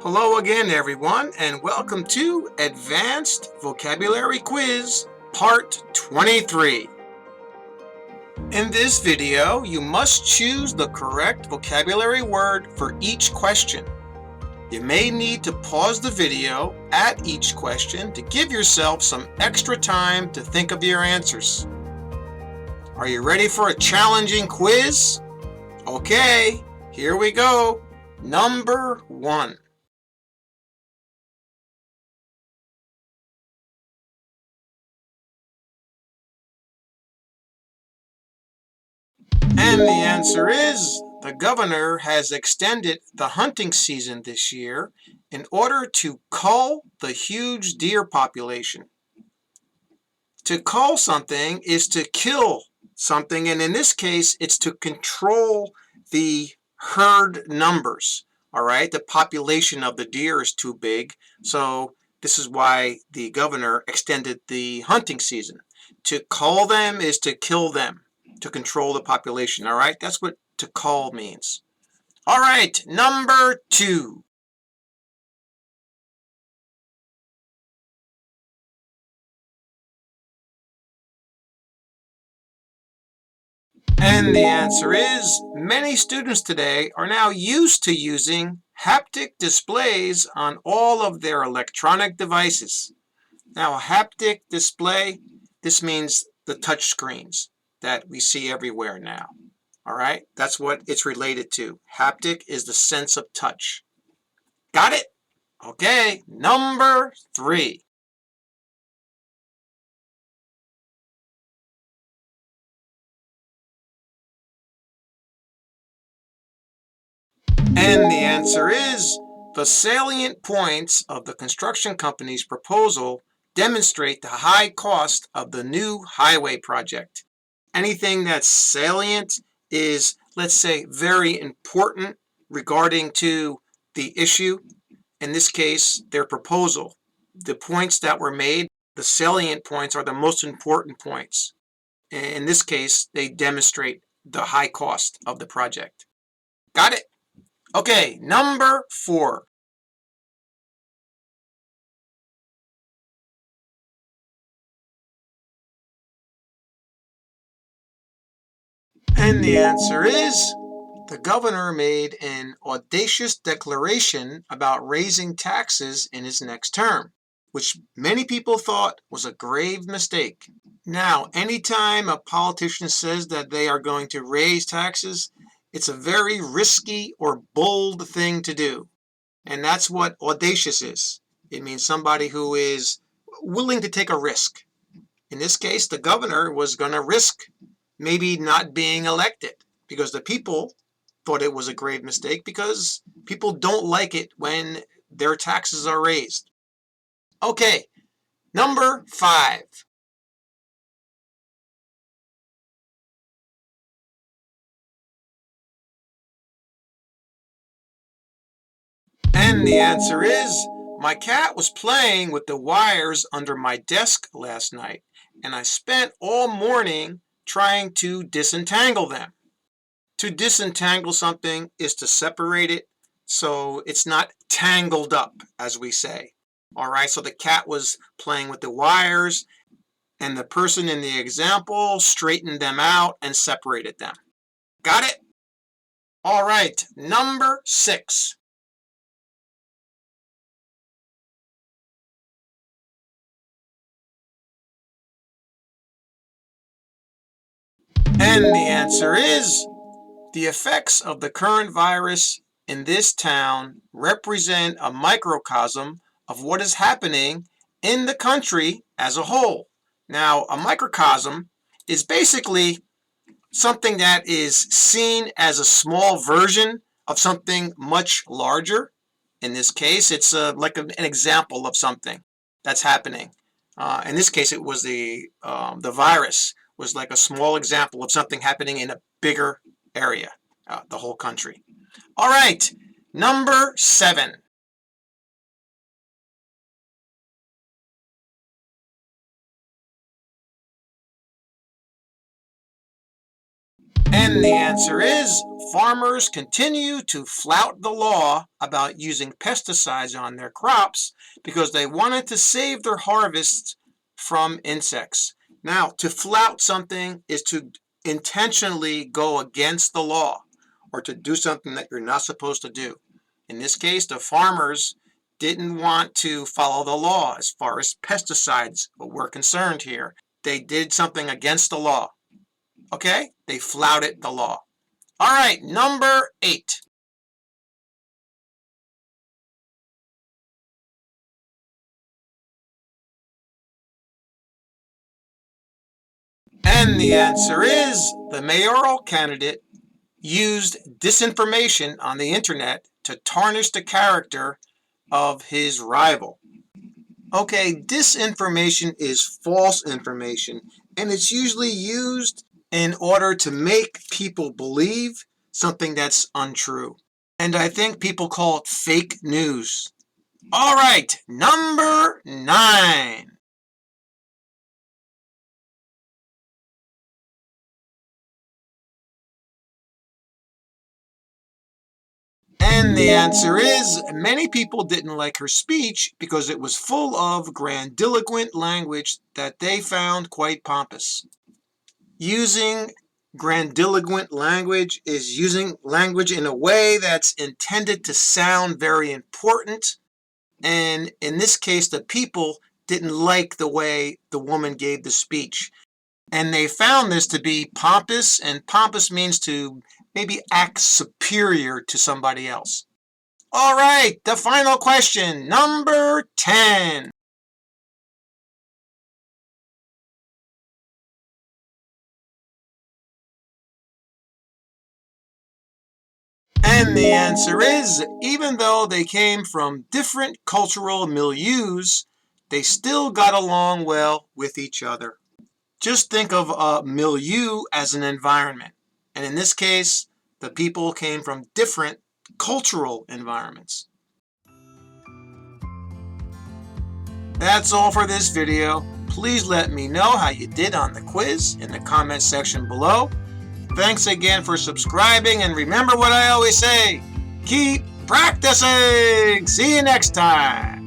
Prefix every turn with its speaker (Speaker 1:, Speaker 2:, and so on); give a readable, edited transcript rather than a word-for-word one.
Speaker 1: Hello again, everyone, and welcome to Advanced Vocabulary Quiz, Part 23. In this video, you must choose the correct vocabulary word for each question. You may need to pause the video at each question to give yourself some extra time to think of your answers. Are you ready for a challenging quiz? Okay, here we go. Number 1. And the answer is, the governor has extended the hunting season this year in order to cull the huge deer population. To cull something is to kill something, and in this case, it's to control the herd numbers. All right, the population of the deer is too big, so this is why the governor extended the hunting season. To cull them is to kill them, to control the population. All right, that's what to cull means. All right, number 2. And the answer is, many students today are now used to using haptic displays on all of their electronic devices. Now, a haptic display, this means the touch screens that we see everywhere now. All right, that's what it's related to. Haptic is the sense of touch. Got it? Okay, number 3. And the answer is, the salient points of the construction company's proposal demonstrate the high cost of the new highway project. Anything that's salient is, let's say, very important regarding to the issue. In this case, their proposal. The points that were made, the salient points, are the most important points. In this case, they demonstrate the high cost of the project. Got it? Okay, number 4. And the answer is, the governor made an audacious declaration about raising taxes in his next term, which many people thought was a grave mistake. Now, anytime a politician says that they are going to raise taxes, it's a very risky or bold thing to do. And that's what audacious is. It means somebody who is willing to take a risk. In this case, the governor was going to risk maybe not being elected because the people thought it was a grave mistake because people don't like it when their taxes are raised. Okay, number 5. And the answer is, my cat was playing with the wires under my desk last night, and I spent all morning trying to disentangle them. To disentangle something is to separate it so it's not tangled up, as we say. All right, so the cat was playing with the wires, and the person in the example straightened them out and separated them. Got it? All right, number 6. And the answer is, the effects of the current virus in this town represent a microcosm of what is happening in the country as a whole. Now, a microcosm is basically something that is seen as a small version of something much larger. In this case, it's like an example of something that's happening. In this case, it was the virus was like a small example of something happening in a bigger area, the whole country. All right, number 7. And the answer is farmers continue to flout the law about using pesticides on their crops because they wanted to save their harvests from insects. Now, to flout something is to intentionally go against the law or to do something that you're not supposed to do. In this case, the farmers didn't want to follow the law as far as pesticides were concerned here. They did something against the law. Okay? They flouted the law. All right, number 8. And the answer is the mayoral candidate used disinformation on the internet to tarnish the character of his rival. Okay, disinformation is false information, and it's usually used in order to make people believe something that's untrue. And I think people call it fake news. All right, number 9. And the answer is many people didn't like her speech because it was full of grandiloquent language that they found quite pompous. Using grandiloquent language is using language in a way that's intended to sound very important. And in this case, the people didn't like the way the woman gave the speech. And they found this to be pompous, and pompous means to maybe act superior to somebody else. All right, the final question, number 10. And the answer is, even though they came from different cultural milieus, they still got along well with each other. Just think of a milieu as an environment. And in this case, the people came from different cultural environments. That's all for this video. Please let me know how you did on the quiz in the comment section below. Thanks again for subscribing, and remember what I always say, keep practicing! See you next time!